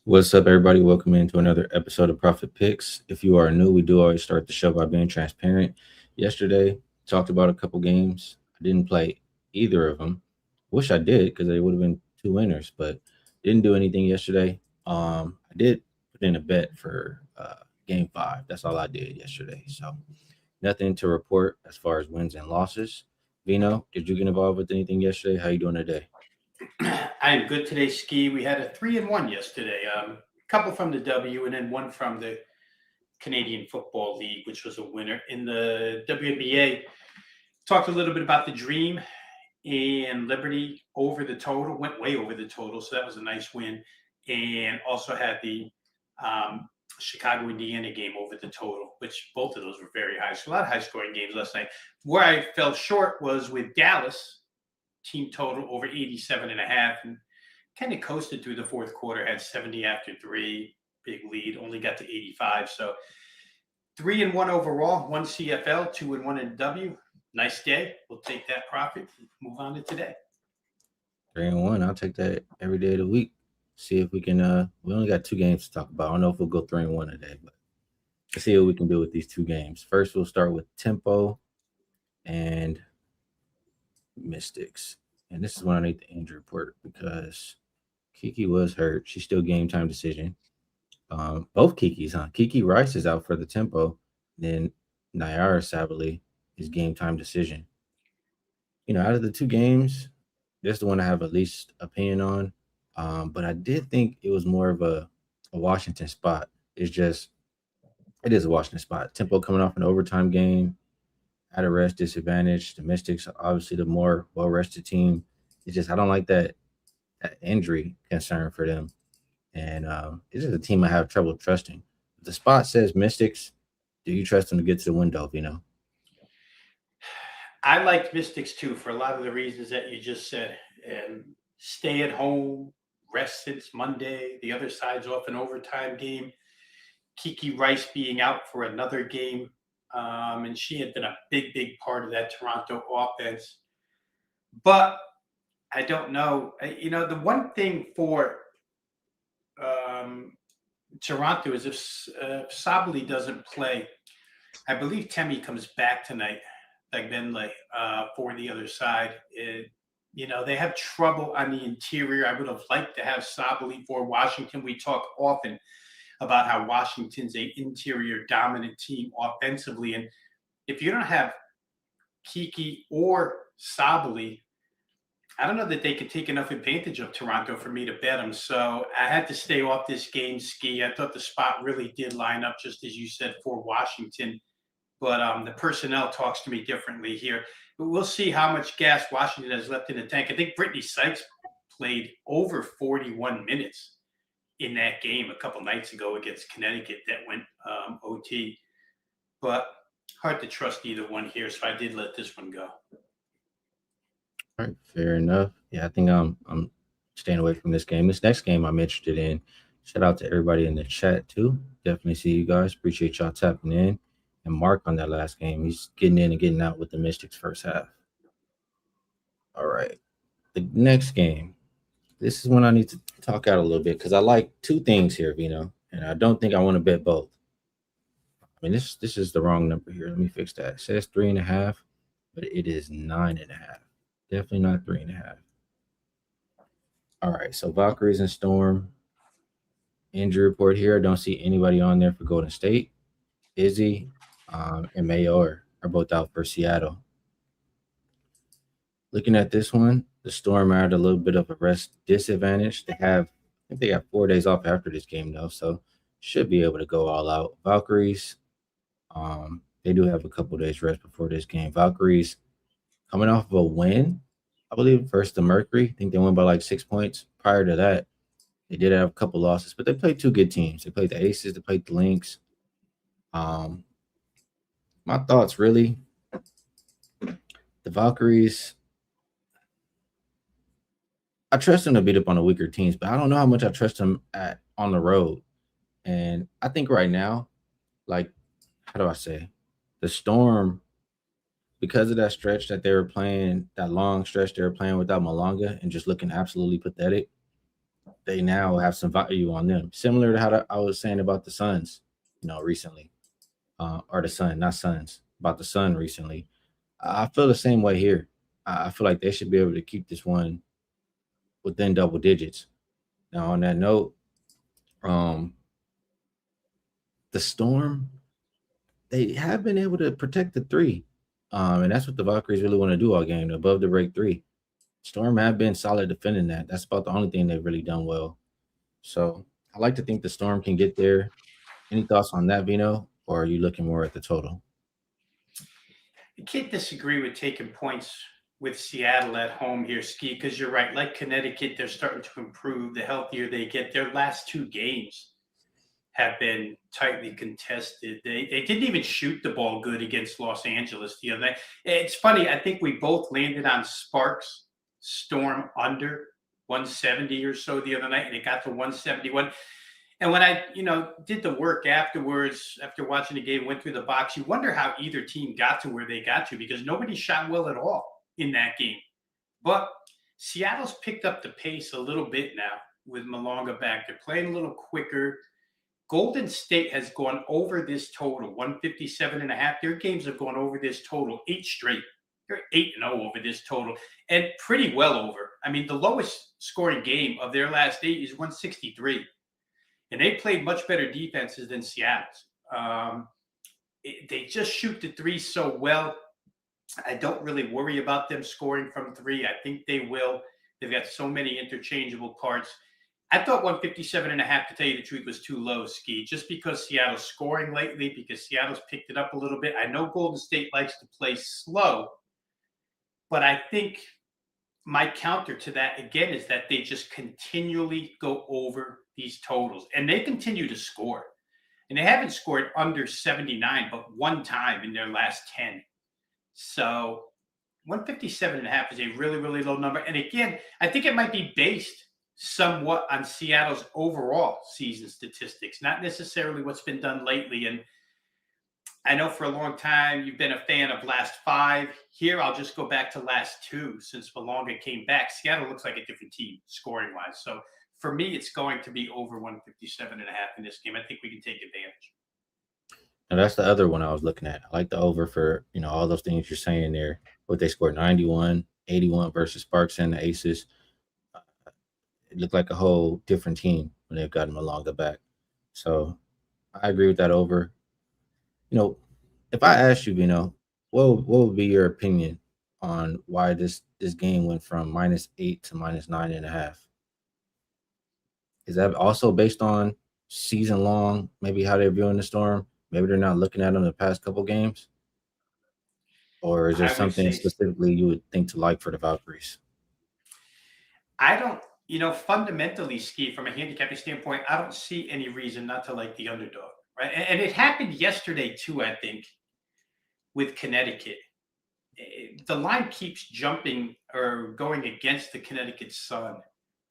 What's up, everybody? Welcome into another episode of Profit Picks. If you are new, we do always start the show by being transparent. Yesterday, talked about a couple games. I didn't play either of them. Wish I did because they would have been two winners, but didn't do anything yesterday. I did put in a bet for game five. That's all I did yesterday. So nothing to report as far as wins and losses. Vino, did you get involved with anything yesterday? How you doing today? I am good today, Skee. We had a 3-1 yesterday. A couple from the W, and then one from the Canadian Football League, which was a winner. In the WNBA, talked a little bit about the Dream and Liberty over the total. Went way over the total, so that was a nice win. And also had the Chicago Indiana game over the total, which both of those were very high. So a lot of high scoring games last night. Where I fell short was with Dallas team total over 87 and a half, and kind of coasted through the fourth quarter, had 70 after three, big lead, only got to 85. So 3-1 overall, one CFL, 2-1 in W. Nice day. We'll take that profit. Move on to today. 3-1. I'll take that every day of the week. See if we can. We only got two games to talk about. I don't know if we'll go 3-1 today, but let's see what we can do with these two games. First, we'll start with Tempo and Mystics. And this is when I need the injury report because Kiki was hurt. She's still game time decision. Both Kikis, huh? Kiki Rice is out for the Tempo. Then Nayara Sabali is game time decision. Out of the two games, that's the one I have at least opinion on. But I did think it was more of a Washington spot. It is a Washington spot. Tempo coming off an overtime game at a rest disadvantage. The Mystics are obviously the more well rested team. It's just I don't like that injury concern for them, and it's just a team I have trouble trusting. The spot says Mystics. Do you trust them to get to the window? I liked Mystics too for a lot of the reasons that you just said. And stay at home, rest since Monday. The other side's off an overtime game. Kiki Rice being out for another game. And she had been a big, big part of that Toronto offense. But I don't know. The one thing for Toronto is if Sabali doesn't play, I believe Temi comes back tonight, like Benley, for the other side. They have trouble on the interior. I would have liked to have Sabali for Washington. We talk often about how Washington's an interior dominant team offensively. And if you don't have Kiki or Sabali, I don't know that they could take enough advantage of Toronto for me to bet them. So I had to stay off this game, Skee. I thought the spot really did line up, just as you said, for Washington. But the personnel talks to me differently here. But we'll see how much gas Washington has left in the tank. I think Brittany Sykes played over 41 minutes in that game a couple nights ago against Connecticut that went OT. But hard to trust either one here, so I did let this one go. All right, fair enough. Yeah, I think I'm staying away from this game. This next game I'm interested in. Shout out to everybody in the chat too. Definitely see you guys. Appreciate y'all tapping in. And Mark on that last game, he's getting in and getting out with the Mystics first half. All right, the next game. This is when I need to talk out a little bit because I like two things here, Vino, and I don't think I want to bet both. I mean, this is the wrong number here. Let me fix that. It says 3.5, but it is 9.5. Definitely not 3.5. All right, so Valkyries and Storm. Injury report here. I don't see anybody on there for Golden State. Izzy and Mayo are both out for Seattle. Looking at this one, the Storm are at a little bit of a rest disadvantage. I think they got 4 days off after this game though, so should be able to go all out. Valkyries, they do have a couple days rest before this game. Valkyries coming off of a win, I believe, versus the Mercury. I think they won by like 6 points. Prior to that, they did have a couple losses, but they played two good teams. They played the Aces, they played the Lynx. My thoughts really, the Valkyries, I trust them to beat up on the weaker teams, but I don't know how much I trust them on the road. And I think right now, like, how do I say, the Storm, because of that stretch that they were playing, that long stretch they were playing without Malonga and just looking absolutely pathetic, they now have some value on them, similar to how I was saying about the Suns, recently, or the Sun, not Suns, about the Sun recently. I feel the same way here. I feel like they should be able to keep this one within double digits. Now, on that note, um, the Storm, they have been able to protect the three. And that's what the Valkyries really want to do all game, above the break three. Storm have been solid defending that. That's about the only thing they've really done well. So I like to think the Storm can get there. Any thoughts on that, Vino? Or are you looking more at the total? You can't disagree with taking points with Seattle at home here, Skee, because you're right. Like Connecticut, they're starting to improve the healthier they get. Their last two games have been tightly contested. They didn't even shoot the ball good against Los Angeles the other night. It's funny. I think we both landed on Sparks Storm under 170 or so the other night, and it got to 171. And when I, did the work afterwards, after watching the game, went through the box, you wonder how either team got to where they got to because nobody shot well at all in that game. But Seattle's picked up the pace a little bit now with Malonga back. They're playing a little quicker. Golden State has gone over this total, 157.5. Their games have gone over this total 8 straight. They're 8-0 over this total and pretty well over. I mean, the lowest scoring game of their last 8 is 163. And they played much better defenses than Seattle's. They just shoot the three so well. I don't really worry about them scoring from three. I think they will. They've got so many interchangeable parts. I thought 157.5, to tell you the truth, was too low, Skee, just because Seattle's scoring lately, because Seattle's picked it up a little bit. I know Golden State likes to play slow, but I think my counter to that, again, is that they just continually go over these totals, and they continue to score. And they haven't scored under 79, but one time in their last 10. So 157.5 is a really, really low number. And again, I think it might be based somewhat on Seattle's overall season statistics, not necessarily what's been done lately. And I know for a long time you've been a fan of last 5. Here, I'll just go back to last 2 since Malonga came back. Seattle looks like a different team scoring wise. So for me, it's going to be over 157.5 in this game. I think we can take advantage. And that's the other one I was looking at. I like the over for, all those things you're saying there. What they scored 91, 81 versus Sparks and the Aces. It looked like a whole different team when they've gotten Malonga back. So I agree with that over. If I asked you, what would be your opinion on why this game went from -8 to -9.5? Is that also based on season long, maybe how they're viewing the Storm? Maybe they're not looking at them the past couple games, or is there I would something say specifically you would think to like for the Valkyries? I don't, fundamentally, Ski, from a handicapping standpoint, I don't see any reason not to like the underdog, right? And it happened yesterday too, I think, with Connecticut. The line keeps jumping or going against the Connecticut Sun,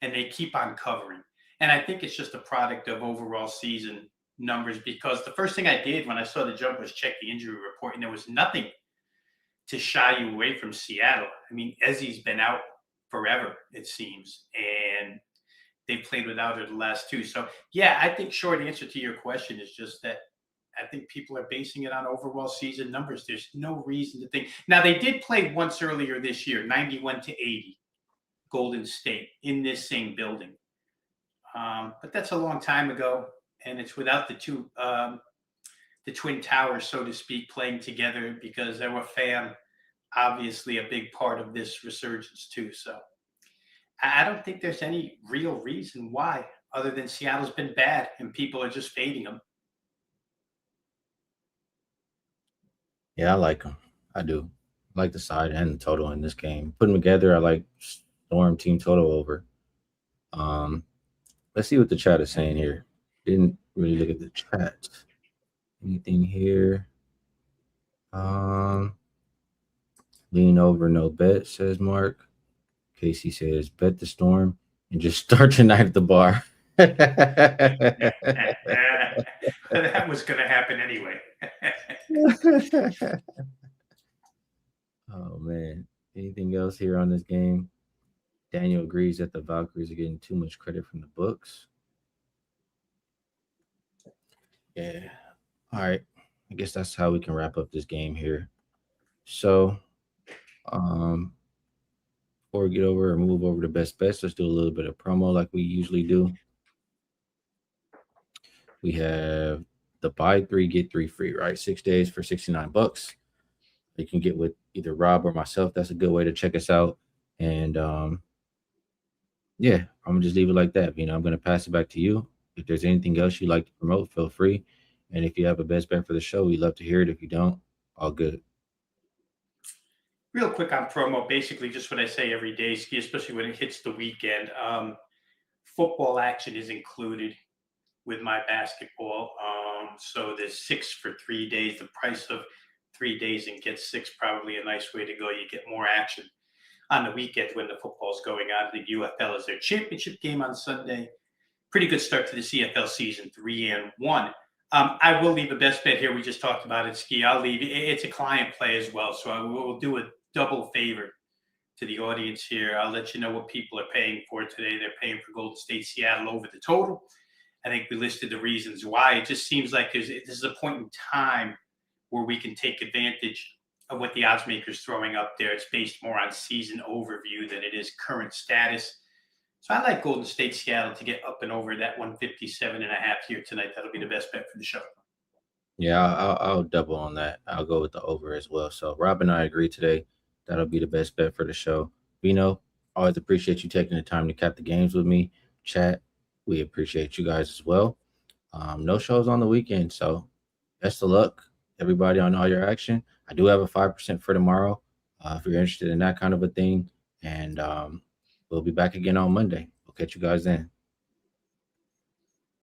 and they keep on covering. And I think it's just a product of overall season numbers because the first thing I did when I saw the jump was check the injury report, and there was nothing to shy you away from Seattle. I mean, Ezzy's been out forever, it seems, and they played without her the last 2. So, yeah, I think short answer to your question is just that I think people are basing it on overall season numbers. There's no reason to think. Now, they did play once earlier this year, 91-80, Golden State, in this same building. But that's a long time ago, and it's without the Twin Towers, so to speak, playing together because they were fam, obviously a big part of this resurgence too. So I don't think there's any real reason why, other than Seattle's been bad and people are just fading them. Yeah, I like them. I do. I like the side and the total in this game. Put them together, I like Storm team total over. Um, let's see what the chat is saying here. Didn't really look at the chat. Anything here? Um, lean over, no bet, says Mark. Casey says, bet the Storm and just start tonight at the bar. That was going to happen anyway. Oh man. Anything else here on this game? Daniel agrees that the Valkyries are getting too much credit from the books. Yeah. All right. I guess that's how we can wrap up this game here. So, um, before we get over or move over to best bets, let's do a little bit of promo like we usually do. We have the buy three, get three free, right? 6 days for $69. You can get with either Rob or myself. That's a good way to check us out. And yeah, I'm gonna just leave it like that. I'm gonna pass it back to you. If there's anything else you'd like to promote, feel free. And if you have a best bet for the show, we'd love to hear it. If you don't, all good. Real quick on promo, basically just what I say every day, Skee, especially when it hits the weekend. Football action is included with my basketball. So there's 6 for 3 days. The price of 3 days and get six, probably a nice way to go. You get more action on the weekend when the football's going on. The UFL is their championship game on Sunday. Pretty good start to the CFL season, 3-1. I will leave a best bet here. We just talked about it, Skee. I'll leave. It's a client play as well, so I will do a double favor to the audience here. I'll let you know what people are paying for today. They're paying for Golden State Seattle over the total. I think we listed the reasons why. It just seems like this is a point in time where we can take advantage of what the odds maker's throwing up there. It's based more on season overview than it is current status. So I like Golden State Seattle to get up and over that 157.5 here tonight. That'll be the best bet for the show. Yeah, I'll double on that. I'll go with the over as well. So Rob and I agree today. That'll be the best bet for the show. Vino, always appreciate you taking the time to cap the games with me. Chat, we appreciate you guys as well. No shows on the weekend, so best of luck, everybody, on all your action. I do have a 5% for tomorrow if you're interested in that kind of a thing. And we'll be back again on Monday. We'll catch you guys then.